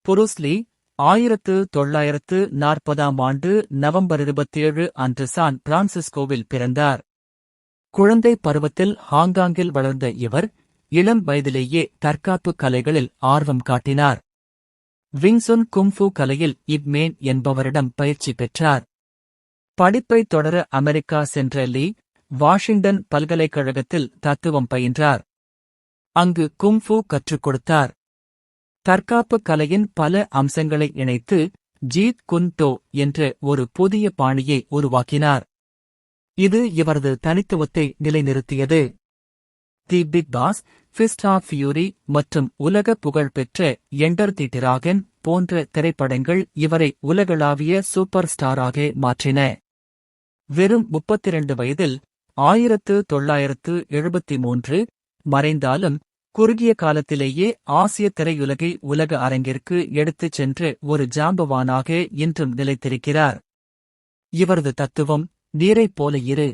Bruce லீ 1940ஆம் ஆண்டு November 27 அன்று San பிரான்சிஸ்கோவில் பிறந்தார். குழந்தை பருவத்தில் ஹாங்காங்கில் வளர்ந்த இவர் இளம் வயதிலேயே தற்காப்பு கலைகளில் ஆர்வம் காட்டினார். விங்சுன் குங்ஃபூ கலையில் இப் மேன் என்பவரிடம் பயிற்சி பெற்றார். படிப்பை தொடர அமெரிக்கா சென்ற லீ வாஷிங்டன் பல்கலைக்கழகத்தில் தத்துவம் பயின்றார். அங்கு குங்ஃபூ கற்றுக் கொடுத்தார். தற்காப்பு கலையின் பல அம்சங்களை இணைத்து ஜீத் குன் டோ என்ற ஒரு புதிய பாணியை உருவாக்கினார். இது இவரது தனித்துவத்தை நிலைநிறுத்தியது. The Big Boss, Fist of Fury மற்றும் உலக புகழ்பெற்ற எண்டர் தி டிராகன் போன்ற திரைப்படங்கள் இவரை உலகளாவிய சூப்பர் ஸ்டாராக மாற்றின. வெறும் 32 வயதில் 1973 மறைந்தாலும் குறுகிய காலத்திலேயே ஆசிய திரையுலகை உலக அரங்கிற்கு எடுத்துச் சென்ற ஒரு ஜாம்பவானாக இன்றும் நிலைத்திருக்கிறார். இவரது தத்துவம் நீரைப் போல இரு.